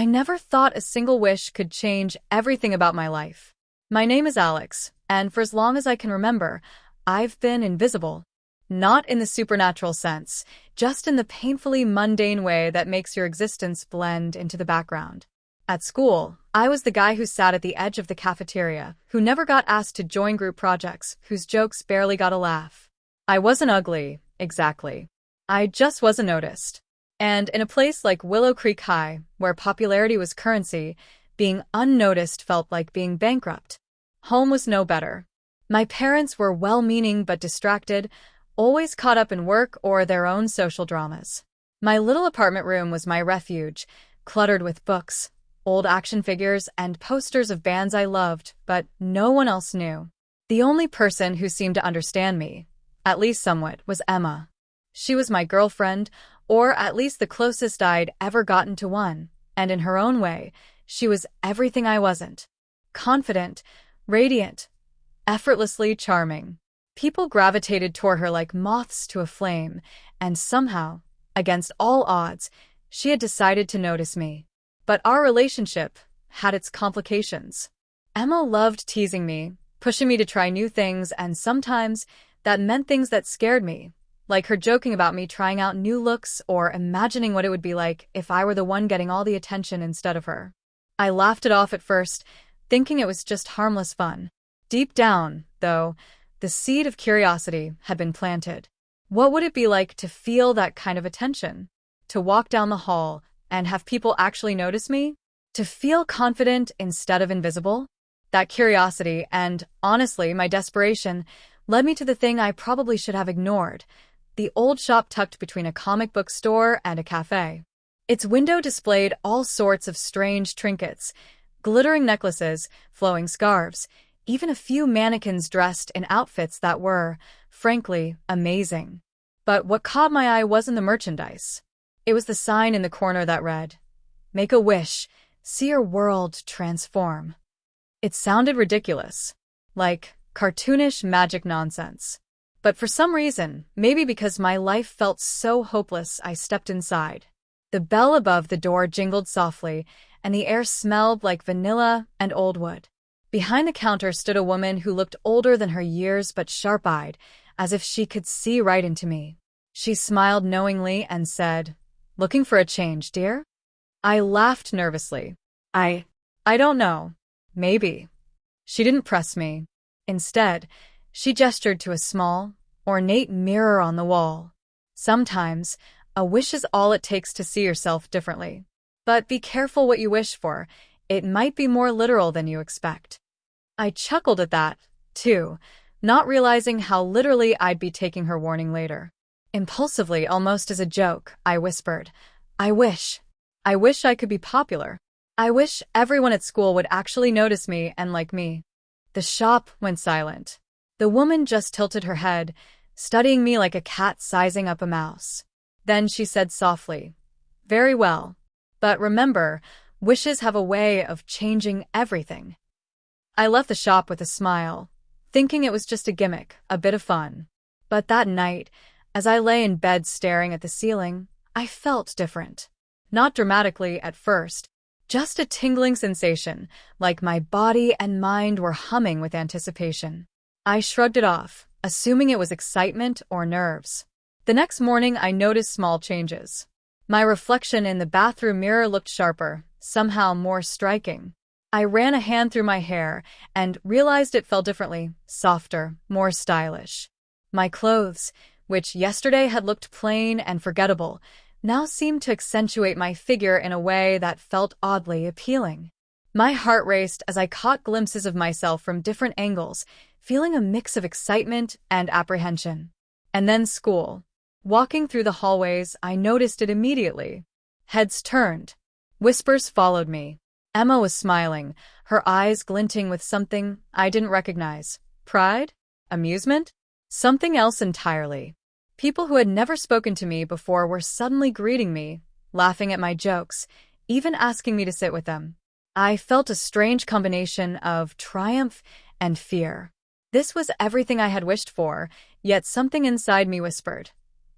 I never thought a single wish could change everything about my life. My name is Alex, and for as long as I can remember, I've been invisible. Not in the supernatural sense, just in the painfully mundane way that makes your existence blend into the background. At school, I was the guy who sat at the edge of the cafeteria, who never got asked to join group projects, whose jokes barely got a laugh. I wasn't ugly, exactly. I just wasn't noticed. And in a place like Willow Creek High, where popularity was currency, being unnoticed felt like being bankrupt. Home was no better. My parents were well-meaning but distracted, always caught up in work or their own social dramas. My little apartment room was my refuge, cluttered with books, old action figures, and posters of bands I loved, but no one else knew. The only person who seemed to understand me, at least somewhat, was Emma. She was my girlfriend, or at least the closest I'd ever gotten to one, and in her own way, she was everything I wasn't. Confident, radiant, effortlessly charming. People gravitated toward her like moths to a flame, and somehow, against all odds, she had decided to notice me. But our relationship had its complications. Emma loved teasing me, pushing me to try new things, and sometimes that meant things that scared me, like her joking about me trying out new looks or imagining what it would be like if I were the one getting all the attention instead of her. I laughed it off at first, thinking it was just harmless fun. Deep down, though, the seed of curiosity had been planted. What would it be like to feel that kind of attention? To walk down the hall and have people actually notice me? To feel confident instead of invisible? That curiosity and, honestly, my desperation led me to the thing I probably should have ignored, the old shop tucked between a comic book store and a cafe. Its window displayed all sorts of strange trinkets, glittering necklaces, flowing scarves, even a few mannequins dressed in outfits that were, frankly, amazing. But what caught my eye wasn't the merchandise. It was the sign in the corner that read, "Make a wish, see your world transform." It sounded ridiculous, like cartoonish magic nonsense. But for some reason, maybe because my life felt so hopeless, I stepped inside. The bell above the door jingled softly, and the air smelled like vanilla and old wood. Behind the counter stood a woman who looked older than her years but sharp-eyed, as if she could see right into me. She smiled knowingly and said, "Looking for a change, dear?" I laughed nervously. I don't know. Maybe. She didn't press me. Instead, she gestured to a small, ornate mirror on the wall. Sometimes, a wish is all it takes to see yourself differently. But be careful what you wish for. It might be more literal than you expect. I chuckled at that, too, not realizing how literally I'd be taking her warning later. Impulsively, almost as a joke, I whispered, I wish I could be popular. I wish everyone at school would actually notice me and like me." The shop went silent. The woman just tilted her head, studying me like a cat sizing up a mouse. Then she said softly, "Very well. But remember, wishes have a way of changing everything." I left the shop with a smile, thinking it was just a gimmick, a bit of fun. But that night, as I lay in bed staring at the ceiling, I felt different. Not dramatically at first, just a tingling sensation, like my body and mind were humming with anticipation. I shrugged it off, assuming it was excitement or nerves. The next morning, I noticed small changes. My reflection in the bathroom mirror looked sharper, somehow more striking. I ran a hand through my hair and realized it felt differently, softer, more stylish. My clothes, which yesterday had looked plain and forgettable, now seemed to accentuate my figure in a way that felt oddly appealing. My heart raced as I caught glimpses of myself from different angles, feeling a mix of excitement and apprehension. And then school. Walking through the hallways, I noticed it immediately. Heads turned. Whispers followed me. Emma was smiling, her eyes glinting with something I didn't recognize. Pride? Amusement? Something else entirely. People who had never spoken to me before were suddenly greeting me, laughing at my jokes, even asking me to sit with them. I felt a strange combination of triumph and fear. This was everything I had wished for, yet something inside me whispered,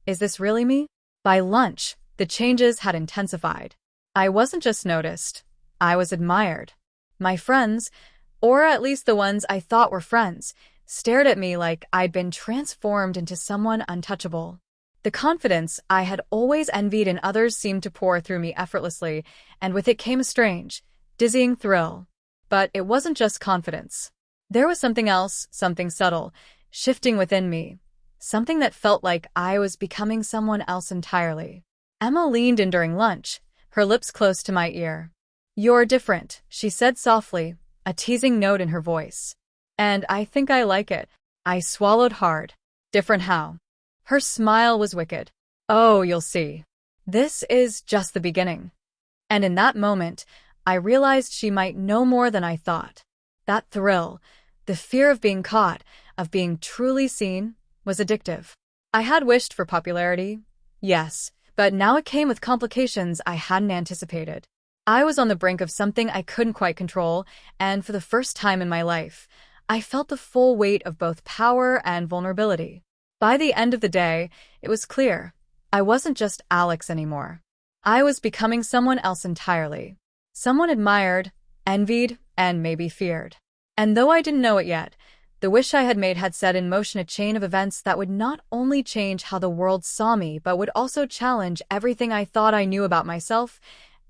"Is this really me?" By lunch, the changes had intensified. I wasn't just noticed, I was admired. My friends, or at least the ones I thought were friends, stared at me like I'd been transformed into someone untouchable. The confidence I had always envied in others seemed to pour through me effortlessly, and with it came a strange, dizzying thrill. But it wasn't just confidence. There was something else, something subtle, shifting within me. Something that felt like I was becoming someone else entirely. Emma leaned in during lunch, her lips close to my ear. "You're different," she said softly, a teasing note in her voice. "And I think I like it." I swallowed hard. "Different how?" Her smile was wicked. "Oh, you'll see. This is just the beginning." And in that moment, I realized she might know more than I thought. That thrill, the fear of being caught, of being truly seen, was addictive. I had wished for popularity, yes, but now it came with complications I hadn't anticipated. I was on the brink of something I couldn't quite control, and for the first time in my life, I felt the full weight of both power and vulnerability. By the end of the day, it was clear. I wasn't just Alex anymore. I was becoming someone else entirely. Someone admired, envied, and maybe feared. And though I didn't know it yet, the wish I had made had set in motion a chain of events that would not only change how the world saw me, but would also challenge everything I thought I knew about myself,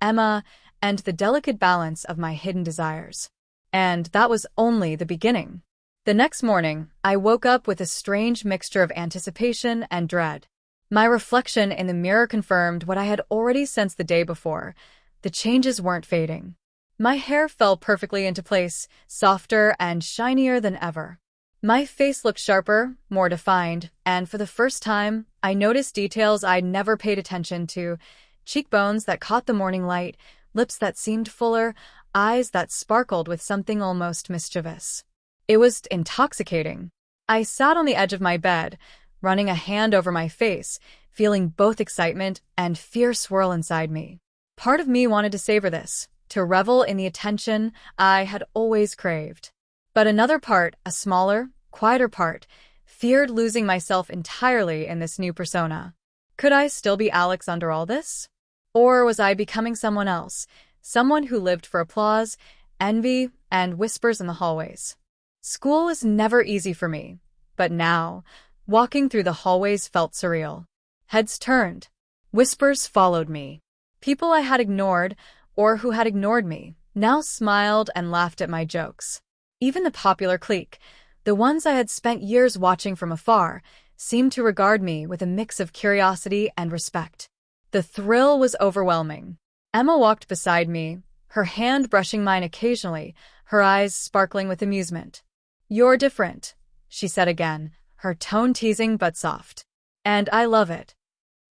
Emma, and the delicate balance of my hidden desires. And that was only the beginning. The next morning, I woke up with a strange mixture of anticipation and dread. My reflection in the mirror confirmed what I had already sensed the day before. The changes weren't fading. My hair fell perfectly into place, softer and shinier than ever. My face looked sharper, more defined, and for the first time, I noticed details I'd never paid attention to: cheekbones that caught the morning light, lips that seemed fuller, eyes that sparkled with something almost mischievous. It was intoxicating. I sat on the edge of my bed, running a hand over my face, feeling both excitement and fear swirl inside me. Part of me wanted to savor this, to revel in the attention I had always craved. But another part, a smaller, quieter part, feared losing myself entirely in this new persona. Could I still be Alex under all this? Or was I becoming someone else, someone who lived for applause, envy, and whispers in the hallways? School was never easy for me, but now, walking through the hallways felt surreal. Heads turned. Whispers followed me. People I had ignored, or who had ignored me, now smiled and laughed at my jokes. Even the popular clique, the ones I had spent years watching from afar, seemed to regard me with a mix of curiosity and respect. The thrill was overwhelming. Emma walked beside me, her hand brushing mine occasionally, her eyes sparkling with amusement. "You're different," she said again, her tone teasing but soft. "And I love it."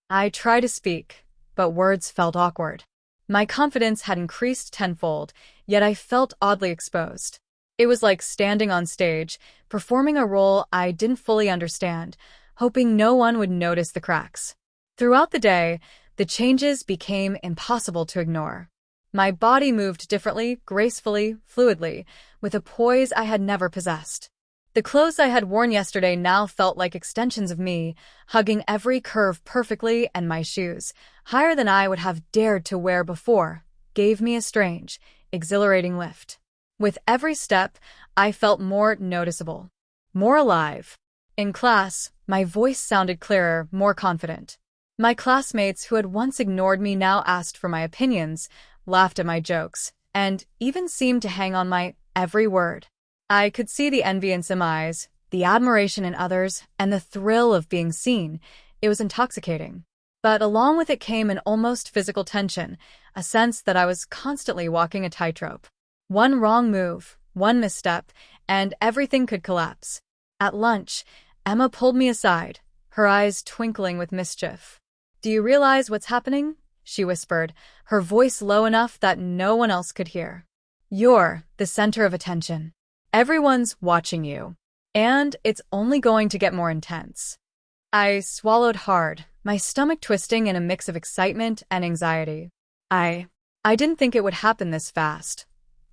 I tried to speak, but words felt awkward. My confidence had increased tenfold, yet I felt oddly exposed. It was like standing on stage, performing a role I didn't fully understand, hoping no one would notice the cracks. Throughout the day, the changes became impossible to ignore. My body moved differently, gracefully, fluidly, with a poise I had never possessed. The clothes I had worn yesterday now felt like extensions of me, hugging every curve perfectly, and my shoes, higher than I would have dared to wear before, gave me a strange, exhilarating lift. With every step, I felt more noticeable, more alive. In class, my voice sounded clearer, more confident. My classmates who had once ignored me now asked for my opinions, laughed at my jokes, and even seemed to hang on my every word. I could see the envy in some eyes, the admiration in others, and the thrill of being seen. It was intoxicating. But along with it came an almost physical tension, a sense that I was constantly walking a tightrope. One wrong move, one misstep, and everything could collapse. At lunch, Emma pulled me aside, her eyes twinkling with mischief. "Do you realize what's happening?" she whispered, her voice low enough that no one else could hear. "You're the center of attention. Everyone's watching you. And it's only going to get more intense." I swallowed hard, my stomach twisting in a mix of excitement and anxiety. I didn't think it would happen this fast,"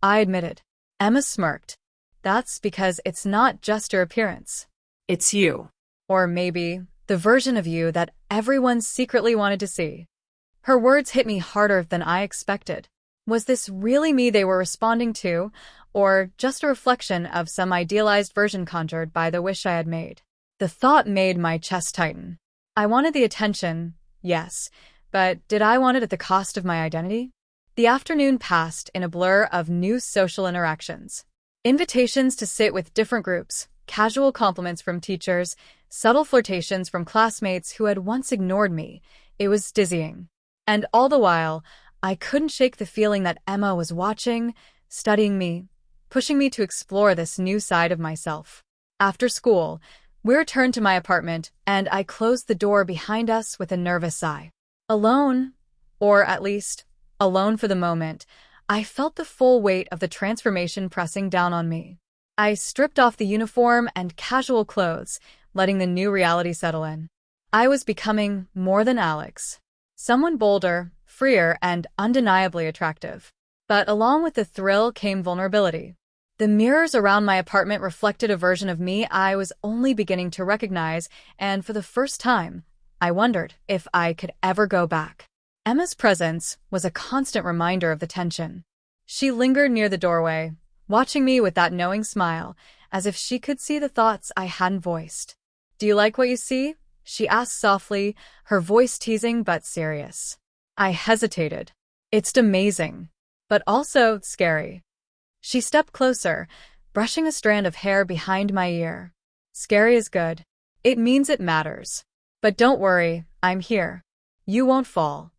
I admitted. Emma smirked. "That's because it's not just your appearance. It's you. Or maybe the version of you that everyone secretly wanted to see." Her words hit me harder than I expected. Was this really me they were responding to, or just a reflection of some idealized version conjured by the wish I had made? The thought made my chest tighten. I wanted the attention, yes, but did I want it at the cost of my identity? The afternoon passed in a blur of new social interactions. Invitations to sit with different groups, casual compliments from teachers, subtle flirtations from classmates who had once ignored me. It was dizzying. And all the while, I couldn't shake the feeling that Emma was watching, studying me, pushing me to explore this new side of myself. After school, we returned to my apartment, and I closed the door behind us with a nervous sigh. Alone, or at least, alone for the moment, I felt the full weight of the transformation pressing down on me. I stripped off the uniform and casual clothes, letting the new reality settle in. I was becoming more than Alex. Someone bolder, freer, and undeniably attractive. But along with the thrill came vulnerability. The mirrors around my apartment reflected a version of me I was only beginning to recognize, and for the first time, I wondered if I could ever go back. Emma's presence was a constant reminder of the tension. She lingered near the doorway, watching me with that knowing smile, as if she could see the thoughts I hadn't voiced. "Do you like what you see?" she asked softly, her voice teasing but serious. I hesitated. "It's amazing, but also scary." She stepped closer, brushing a strand of hair behind my ear. "Scary is good. It means it matters. But don't worry, I'm here. You won't fall."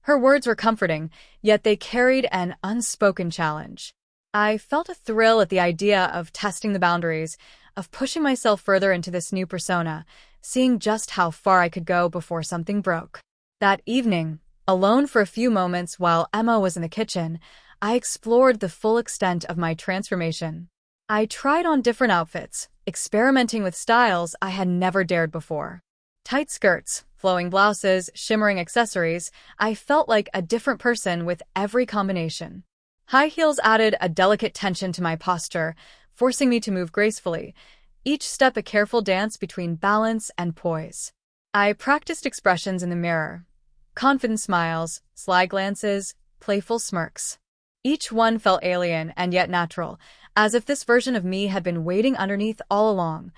Her words were comforting, yet they carried an unspoken challenge. I felt a thrill at the idea of testing the boundaries, of pushing myself further into this new persona, seeing just how far I could go before something broke. That evening, alone for a few moments while Emma was in the kitchen, I explored the full extent of my transformation. I tried on different outfits, experimenting with styles I had never dared before. Tight skirts, flowing blouses, shimmering accessories, I felt like a different person with every combination. High heels added a delicate tension to my posture, forcing me to move gracefully, each step a careful dance between balance and poise. I practiced expressions in the mirror. Confident smiles, sly glances, playful smirks. Each one felt alien and yet natural, as if this version of me had been waiting underneath all along,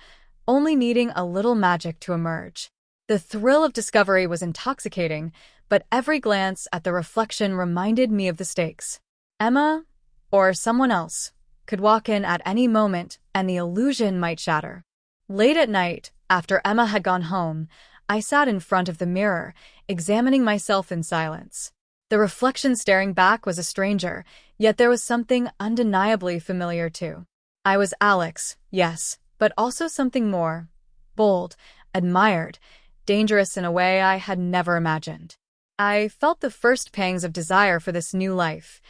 only needing a little magic to emerge. The thrill of discovery was intoxicating, but every glance at the reflection reminded me of the stakes. Emma, or someone else, could walk in at any moment and the illusion might shatter. Late at night, after Emma had gone home, I sat in front of the mirror, examining myself in silence. The reflection staring back was a stranger, yet there was something undeniably familiar too. I was Alex, yes, but also something more. Bold, admired, dangerous in a way I had never imagined. I felt the first pangs of desire for this new life,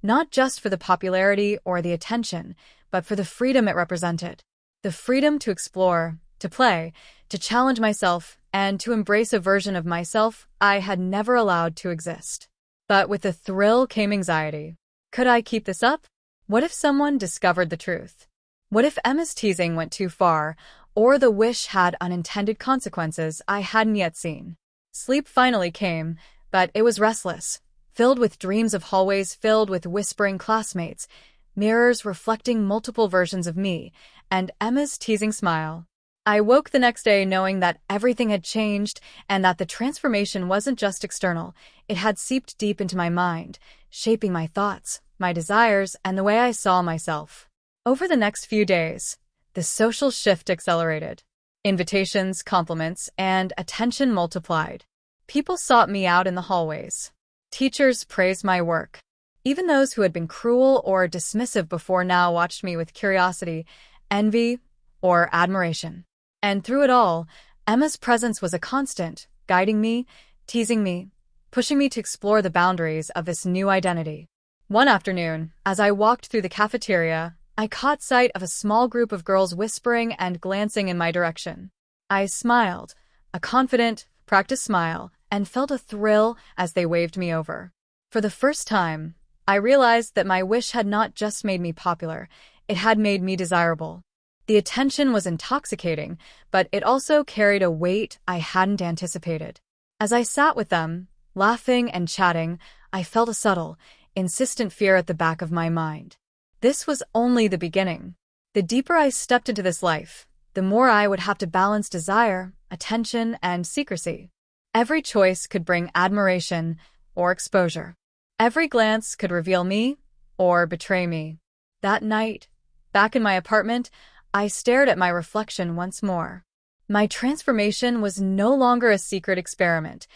not just for the popularity or the attention, but for the freedom it represented. The freedom to explore, to play, to challenge myself, and to embrace a version of myself I had never allowed to exist. But with the thrill came anxiety. Could I keep this up? What if someone discovered the truth? What if Emma's teasing went too far, or the wish had unintended consequences I hadn't yet seen? Sleep finally came, but it was restless, filled with dreams of hallways filled with whispering classmates, mirrors reflecting multiple versions of me, and Emma's teasing smile. I woke the next day knowing that everything had changed and that the transformation wasn't just external, it had seeped deep into my mind, shaping my thoughts, my desires, and the way I saw myself. Over the next few days, the social shift accelerated. Invitations, compliments, and attention multiplied. People sought me out in the hallways. Teachers praised my work. Even those who had been cruel or dismissive before now watched me with curiosity, envy, or admiration. And through it all, Emma's presence was a constant, guiding me, teasing me, pushing me to explore the boundaries of this new identity. One afternoon, as I walked through the cafeteria, I caught sight of a small group of girls whispering and glancing in my direction. I smiled, a confident, practiced smile, and felt a thrill as they waved me over. For the first time, I realized that my wish had not just made me popular, it had made me desirable. The attention was intoxicating, but it also carried a weight I hadn't anticipated. As I sat with them, Laughing and chatting, I felt a subtle, insistent fear at the back of my mind. This was only the beginning. The deeper I stepped into this life, the more I would have to balance desire, attention, and secrecy. Every choice could bring admiration or exposure. Every glance could reveal me or betray me. That night, back in my apartment, I stared at my reflection once more. My transformation was no longer a secret experiment.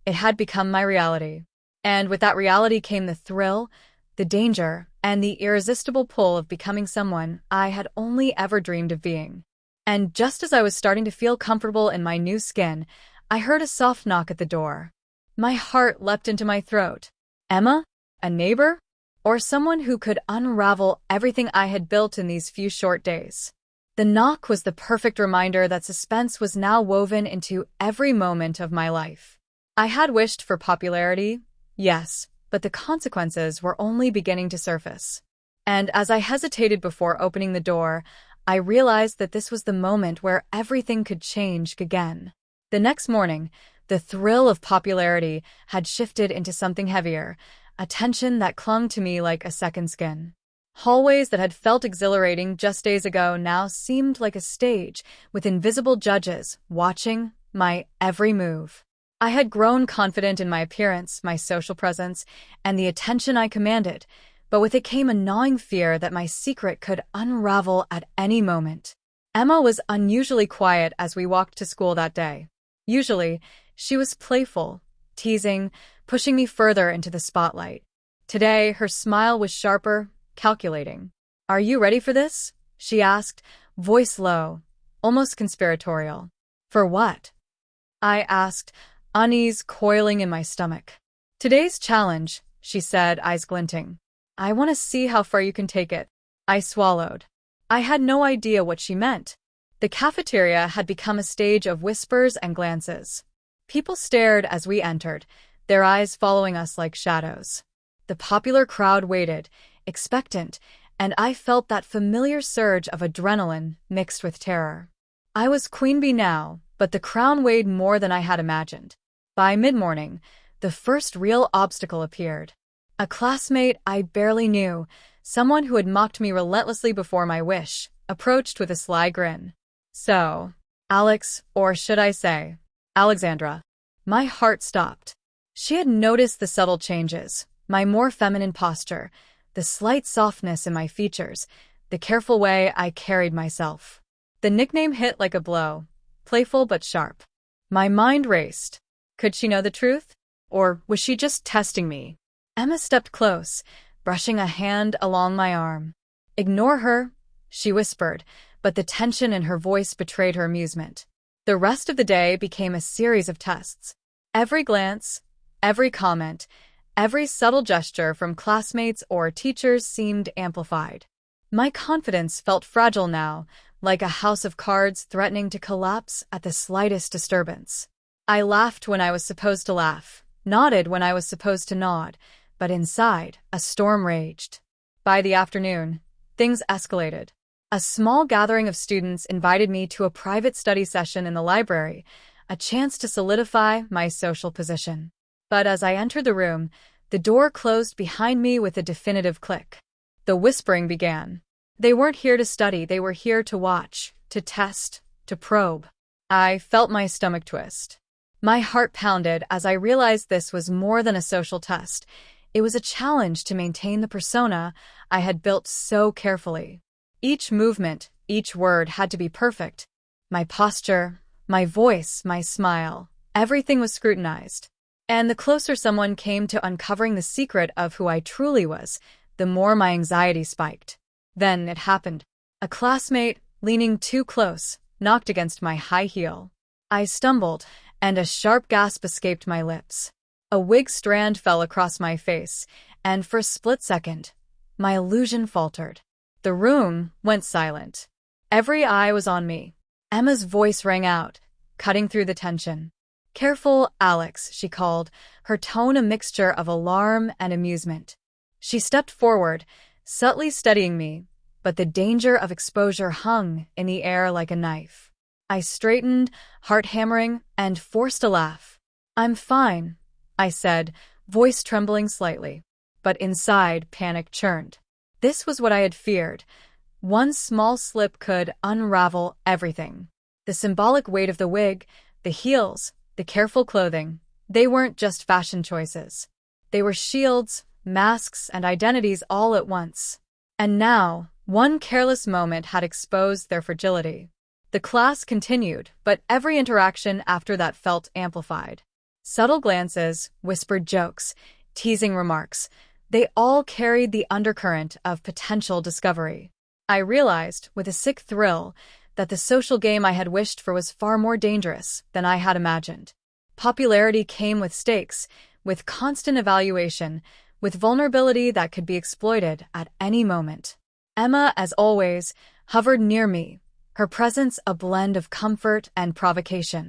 It had become my reality. And with that reality came the thrill, the danger, and the irresistible pull of becoming someone I had only ever dreamed of being. And just as I was starting to feel comfortable in my new skin, I heard a soft knock at the door. My heart leapt into my throat. Emma? A neighbor? Or someone who could unravel everything I had built in these few short days? The knock was the perfect reminder that suspense was now woven into every moment of my life. I had wished for popularity, yes, but the consequences were only beginning to surface. And as I hesitated before opening the door, I realized that this was the moment where everything could change again. The next morning, the thrill of popularity had shifted into something heavier, a tension that clung to me like a second skin. Hallways that had felt exhilarating just days ago now seemed like a stage, with invisible judges watching my every move. I had grown confident in my appearance, my social presence, and the attention I commanded, but with it came a gnawing fear that my secret could unravel at any moment. Emma was unusually quiet as we walked to school that day. Usually, she was playful, teasing, pushing me further into the spotlight. Today, her smile was sharper, calculating. "Are you ready for this?" she asked, voice low, almost conspiratorial. "For what?" I asked, unease coiling in my stomach. "Today's challenge," she said, eyes glinting. "I want to see how far you can take it." I swallowed. I had no idea what she meant. The cafeteria had become a stage of whispers and glances. People stared as we entered, their eyes following us like shadows. The popular crowd waited, expectant, and I felt that familiar surge of adrenaline mixed with terror. I was queen bee now, but the crown weighed more than I had imagined. By mid-morning, the first real obstacle appeared. A classmate I barely knew, someone who had mocked me relentlessly before my wish, approached with a sly grin. "So, Alex, or should I say, Alexandra." My heart stopped. She had noticed the subtle changes, my more feminine posture, the slight softness in my features, the careful way I carried myself. The nickname hit like a blow, playful but sharp. My mind raced. Could she know the truth? Or was she just testing me? Emma stepped close, brushing a hand along my arm. "Ignore her," she whispered, but the tension in her voice betrayed her amusement. The rest of the day became a series of tests. Every glance, every comment, every subtle gesture from classmates or teachers seemed amplified. My confidence felt fragile now, like a house of cards threatening to collapse at the slightest disturbance. I laughed when I was supposed to laugh, nodded when I was supposed to nod, but inside, a storm raged. By the afternoon, things escalated. A small gathering of students invited me to a private study session in the library, a chance to solidify my social position. But as I entered the room, the door closed behind me with a definitive click. The whispering began. They weren't here to study, they were here to watch, to test, to probe. I felt my stomach twist. My heart pounded as I realized this was more than a social test. It was a challenge to maintain the persona I had built so carefully. Each movement, each word had to be perfect. My posture, my voice, my smile, everything was scrutinized. And the closer someone came to uncovering the secret of who I truly was, the more my anxiety spiked. Then it happened. A classmate, leaning too close, knocked against my high heel. I stumbled, and a sharp gasp escaped my lips. A wig strand fell across my face, and for a split second, my illusion faltered. The room went silent. Every eye was on me. Emma's voice rang out, cutting through the tension. "Careful, Alex," she called, her tone a mixture of alarm and amusement. She stepped forward, subtly studying me, but the danger of exposure hung in the air like a knife. I straightened, heart hammering, and forced a laugh. "I'm fine," I said, voice trembling slightly. But inside, panic churned. This was what I had feared. One small slip could unravel everything. The symbolic weight of the wig, the heels, the careful clothing, they weren't just fashion choices. They were shields, masks, and identities all at once. And now, one careless moment had exposed their fragility. The class continued, but every interaction after that felt amplified. Subtle glances, whispered jokes, teasing remarks, they all carried the undercurrent of potential discovery. I realized, with a sick thrill, that the social game I had wished for was far more dangerous than I had imagined. Popularity came with stakes, with constant evaluation, with vulnerability that could be exploited at any moment. Emma, as always, hovered near me, her presence a blend of comfort and provocation.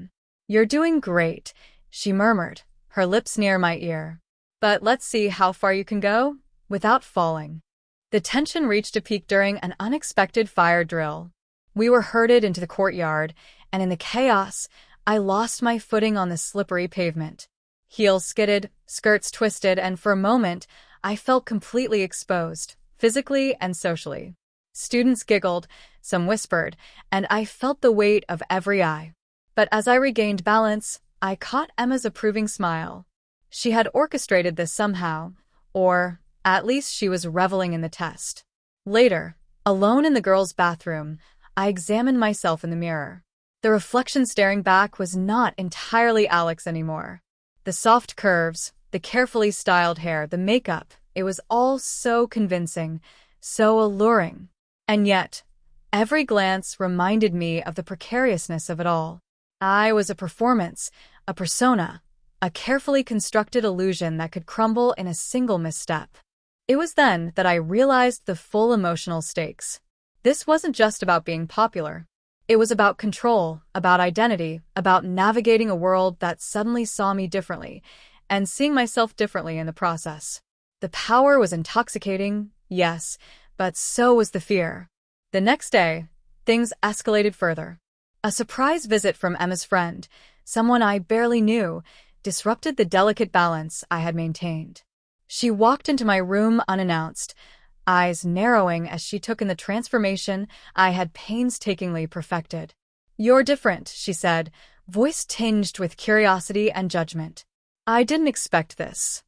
"You're doing great," she murmured, her lips near my ear. "But let's see how far you can go without falling." The tension reached a peak during an unexpected fire drill. We were herded into the courtyard, and in the chaos, I lost my footing on the slippery pavement. Heels skidded, skirts twisted, and for a moment, I felt completely exposed, physically and socially. Students giggled, some whispered, and I felt the weight of every eye. But as I regained balance, I caught Emma's approving smile. She had orchestrated this somehow, or at least she was reveling in the test. Later, alone in the girls' bathroom, I examined myself in the mirror. The reflection staring back was not entirely Alex anymore. The soft curves, the carefully styled hair, the makeup, it was all so convincing, so alluring. And yet, every glance reminded me of the precariousness of it all. I was a performance, a persona, a carefully constructed illusion that could crumble in a single misstep. It was then that I realized the full emotional stakes. This wasn't just about being popular. It was about control, about identity, about navigating a world that suddenly saw me differently, and seeing myself differently in the process. The power was intoxicating, yes, but so was the fear. The next day, things escalated further. A surprise visit from Emma's friend, someone I barely knew, disrupted the delicate balance I had maintained. She walked into my room unannounced, eyes narrowing as she took in the transformation I had painstakingly perfected. "You're different," she said, voice tinged with curiosity and judgment. "I didn't expect this."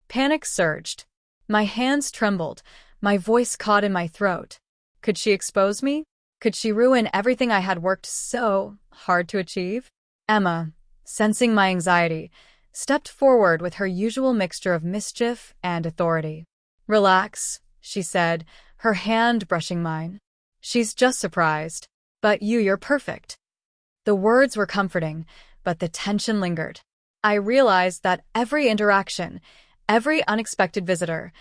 Panic surged. My hands trembled, my voice caught in my throat. Could she expose me? Could she ruin everything I had worked so hard to achieve? Emma, sensing my anxiety, stepped forward with her usual mixture of mischief and authority. "Relax," she said, her hand brushing mine. "She's just surprised. But you're perfect." The words were comforting, but the tension lingered. I realized that every interaction, every unexpected visitor,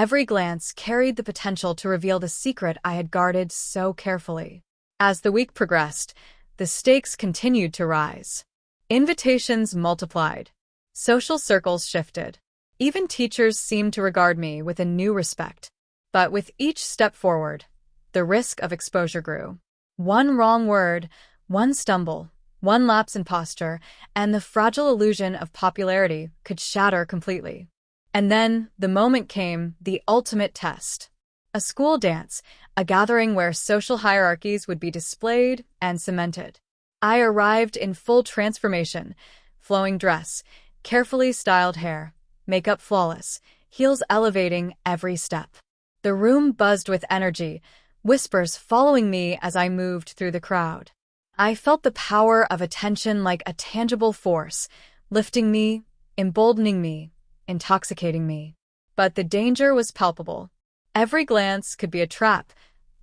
every glance carried the potential to reveal the secret I had guarded so carefully. As the week progressed, the stakes continued to rise. Invitations multiplied. Social circles shifted. Even teachers seemed to regard me with a new respect. But with each step forward, the risk of exposure grew. One wrong word, one stumble, one lapse in posture, and the fragile illusion of popularity could shatter completely. And then the moment came, the ultimate test. A school dance, a gathering where social hierarchies would be displayed and cemented. I arrived in full transformation, flowing dress, carefully styled hair, makeup flawless, heels elevating every step. The room buzzed with energy, whispers following me as I moved through the crowd. I felt the power of attention like a tangible force, lifting me, emboldening me, intoxicating me. But the danger was palpable. Every glance could be a trap,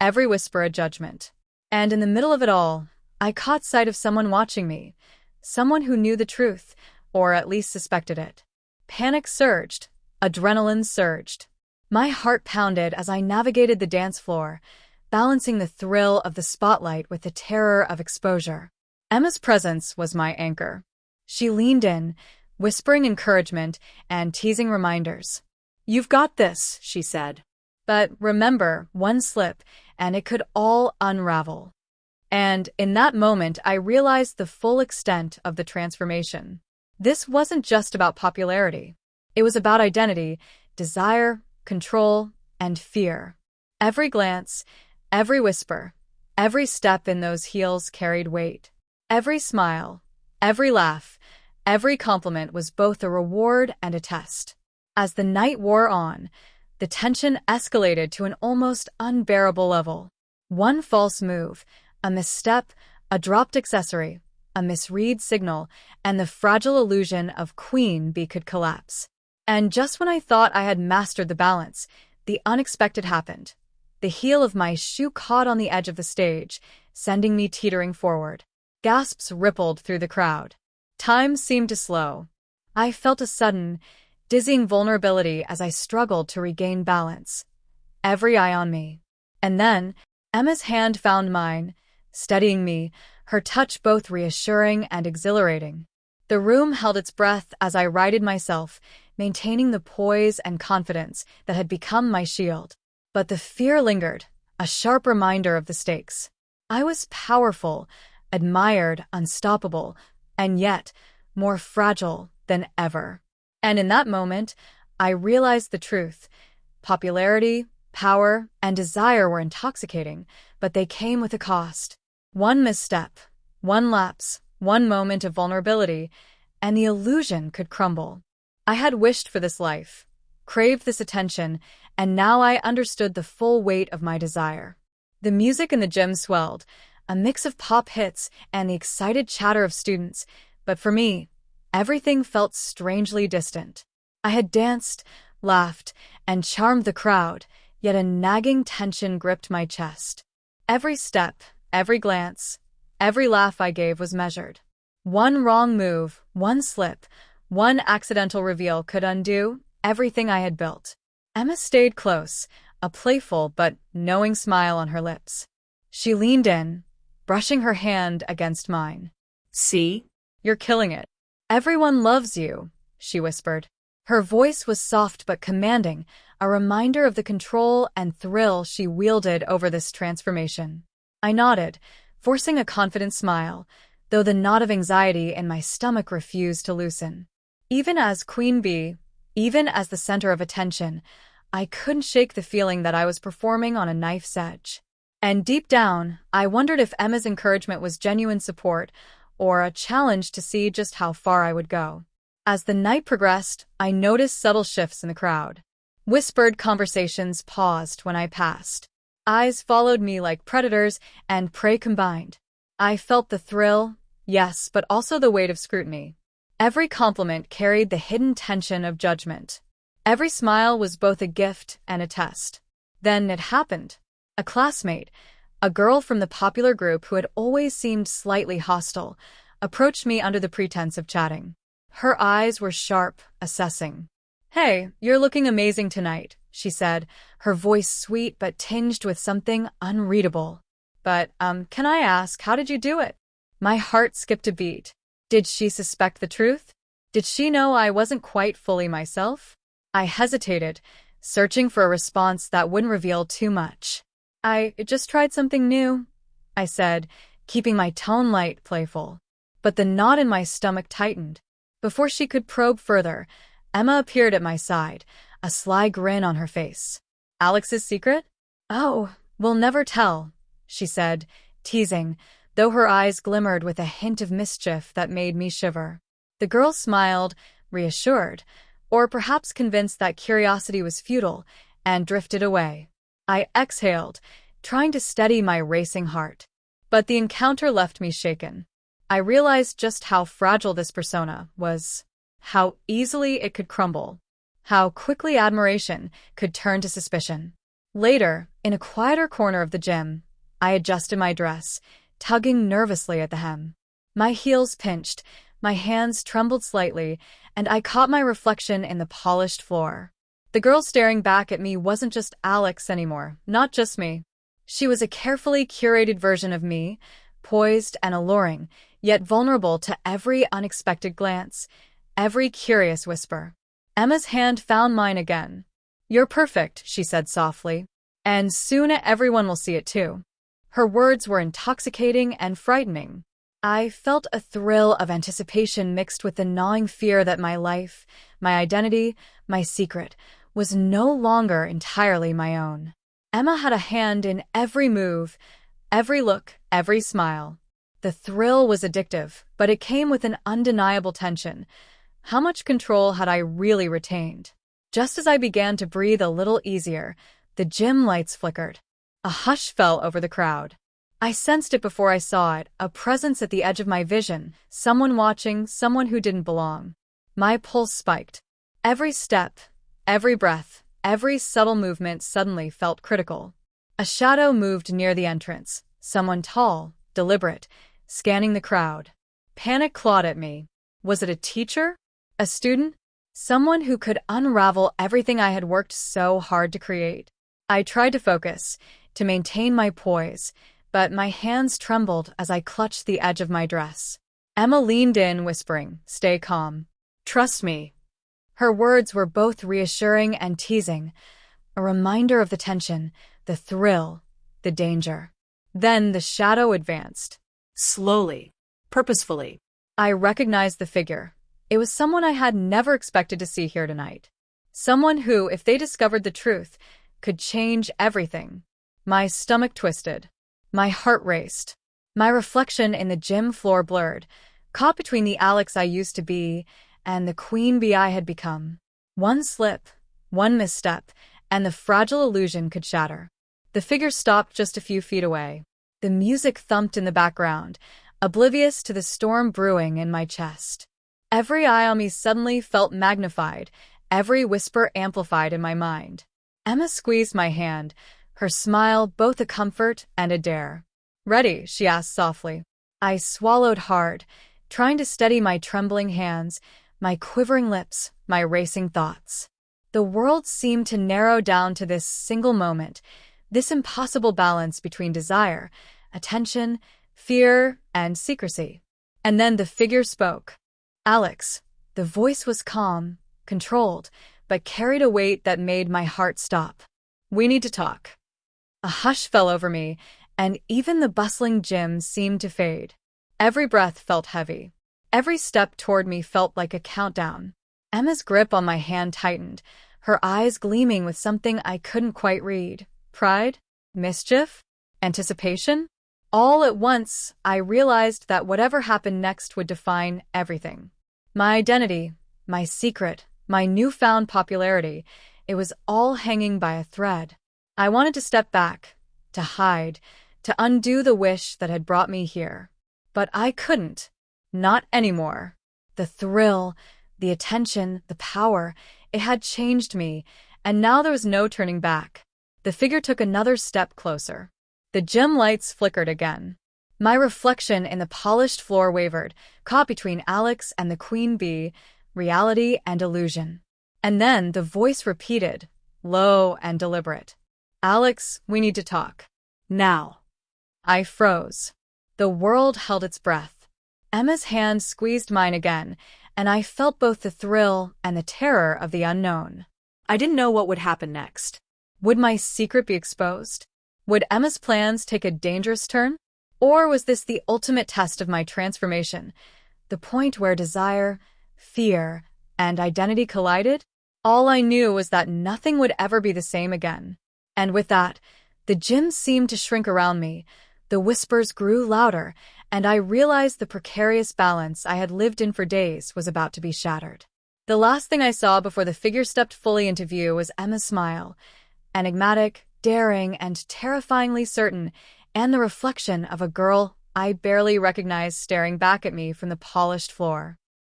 every whisper a judgment. And in the middle of it all, I caught sight of someone watching me, someone who knew the truth, or at least suspected it. Panic surged, adrenaline surged. My heart pounded as I navigated the dance floor, balancing the thrill of the spotlight with the terror of exposure. Emma's presence was my anchor. She leaned in, whispering encouragement and teasing reminders. "You've got this," she said. "But remember, one slip, and it could all unravel." And in that moment, I realized the full extent of the transformation. This wasn't just about popularity. It was about identity, desire, control, and fear. Every glance, every whisper, every step in those heels carried weight. Every smile, every laugh, every compliment was both a reward and a test. As the night wore on, the tension escalated to an almost unbearable level. One false move, a misstep, a dropped accessory, a misread signal, and the fragile illusion of Queen Bee could collapse. And just when I thought I had mastered the balance, the unexpected happened. The heel of my shoe caught on the edge of the stage, sending me teetering forward. Gasps rippled through the crowd. Time seemed to slow. I felt a sudden, dizzying vulnerability as I struggled to regain balance. Every eye on me. And then, Emma's hand found mine, steadying me, her touch both reassuring and exhilarating. The room held its breath as I righted myself, maintaining the poise and confidence that had become my shield. But the fear lingered, a sharp reminder of the stakes. I was powerful, admired, unstoppable, and yet more fragile than ever. And in that moment, I realized the truth. Popularity, power, and desire were intoxicating, but they came with a cost. One misstep, one lapse, one moment of vulnerability, and the illusion could crumble. I had wished for this life, craved this attention, and now I understood the full weight of my desire. The music in the gym swelled, a mix of pop hits and the excited chatter of students, but for me, everything felt strangely distant. I had danced, laughed, and charmed the crowd, yet a nagging tension gripped my chest. Every step, every glance, every laugh I gave was measured. One wrong move, one slip, one accidental reveal could undo everything I had built. Emma stayed close, a playful but knowing smile on her lips. She leaned in, brushing her hand against mine. See? You're killing it. Everyone loves you, she whispered. Her voice was soft but commanding, a reminder of the control and thrill she wielded over this transformation. I nodded, forcing a confident smile, though the knot of anxiety in my stomach refused to loosen. Even as Queen Bee, even as the center of attention, I couldn't shake the feeling that I was performing on a knife's edge. And deep down, I wondered if Emma's encouragement was genuine support or a challenge to see just how far I would go. As the night progressed, I noticed subtle shifts in the crowd. Whispered conversations paused when I passed. Eyes followed me like predators and prey combined. I felt the thrill, yes, but also the weight of scrutiny. Every compliment carried the hidden tension of judgment. Every smile was both a gift and a test. Then it happened. A classmate, a girl from the popular group who had always seemed slightly hostile, approached me under the pretense of chatting. Her eyes were sharp, assessing. "Hey, you're looking amazing tonight," she said, her voice sweet but tinged with something unreadable. "But, can I ask, how did you do it?" My heart skipped a beat. Did she suspect the truth? Did she know I wasn't quite fully myself? I hesitated, searching for a response that wouldn't reveal too much. "I just tried something new," I said, keeping my tone light, playful. But the knot in my stomach tightened. Before she could probe further, Emma appeared at my side, a sly grin on her face. "Alex's secret?" "Oh, we'll never tell," she said, teasing, though her eyes glimmered with a hint of mischief that made me shiver. The girl smiled, reassured, or perhaps convinced that curiosity was futile, and drifted away. I exhaled, trying to steady my racing heart. But the encounter left me shaken. I realized just how fragile this persona was, how easily it could crumble, how quickly admiration could turn to suspicion. Later, in a quieter corner of the gym, I adjusted my dress, tugging nervously at the hem. My heels pinched, my hands trembled slightly, and I caught my reflection in the polished floor. The girl staring back at me wasn't just Alex anymore, not just me. She was a carefully curated version of me, poised and alluring, yet vulnerable to every unexpected glance, every curious whisper. Emma's hand found mine again. "You're perfect," she said softly. "And soon everyone will see it too." Her words were intoxicating and frightening. I felt a thrill of anticipation mixed with the gnawing fear that my life, my identity, my secret, was no longer entirely my own. Emma had a hand in every move, every look, every smile. The thrill was addictive, but it came with an undeniable tension. How much control had I really retained? Just as I began to breathe a little easier, the gym lights flickered. A hush fell over the crowd. I sensed it before I saw it, a presence at the edge of my vision, someone watching, someone who didn't belong. My pulse spiked. Every step, every breath, every subtle movement suddenly felt critical. A shadow moved near the entrance, someone tall, deliberate, scanning the crowd. Panic clawed at me. Was it a teacher? A student? Someone who could unravel everything I had worked so hard to create. I tried to focus, to maintain my poise, but my hands trembled as I clutched the edge of my dress. Emma leaned in, whispering, "Stay calm. Trust me." Her words were both reassuring and teasing, a reminder of the tension, the thrill, the danger. Then the shadow advanced. Slowly, purposefully. I recognized the figure. It was someone I had never expected to see here tonight. Someone who, if they discovered the truth, could change everything. My stomach twisted. My heart raced. My reflection in the gym floor blurred, caught between the Alex I used to be and the queen bee I had become. One slip, one misstep, and the fragile illusion could shatter. The figure stopped just a few feet away. The music thumped in the background, oblivious to the storm brewing in my chest. Every eye on me suddenly felt magnified, every whisper amplified in my mind. Emma squeezed my hand, her smile both a comfort and a dare. "Ready?" she asked softly. I swallowed hard, trying to steady my trembling hands, my quivering lips, my racing thoughts. The world seemed to narrow down to this single moment, this impossible balance between desire, attention, fear, and secrecy. And then the figure spoke. "Alex." The voice was calm, controlled, but carried a weight that made my heart stop. "We need to talk." A hush fell over me, and even the bustling gym seemed to fade. Every breath felt heavy. Every step toward me felt like a countdown. Emma's grip on my hand tightened, her eyes gleaming with something I couldn't quite read. Pride? Mischief? Anticipation? All at once, I realized that whatever happened next would define everything. My identity, my secret, my newfound popularity, it was all hanging by a thread. I wanted to step back, to hide, to undo the wish that had brought me here. But I couldn't. Not anymore. The thrill, the attention, the power, it had changed me, and now there was no turning back. The figure took another step closer. The gym lights flickered again. My reflection in the polished floor wavered, caught between Alex and the queen bee, reality and illusion. And then the voice repeated, low and deliberate. "Alex, we need to talk. Now." I froze. The world held its breath. Emma's hand squeezed mine again, and I felt both the thrill and the terror of the unknown. I didn't know what would happen next. Would my secret be exposed? Would Emma's plans take a dangerous turn? Or was this the ultimate test of my transformation, the point where desire, fear, and identity collided? All I knew was that nothing would ever be the same again. And with that, the gym seemed to shrink around me, the whispers grew louder, and I realized the precarious balance I had lived in for days was about to be shattered. The last thing I saw before the figure stepped fully into view was Emma's smile, enigmatic, daring, and terrifyingly certain, and the reflection of a girl I barely recognized staring back at me from the polished floor.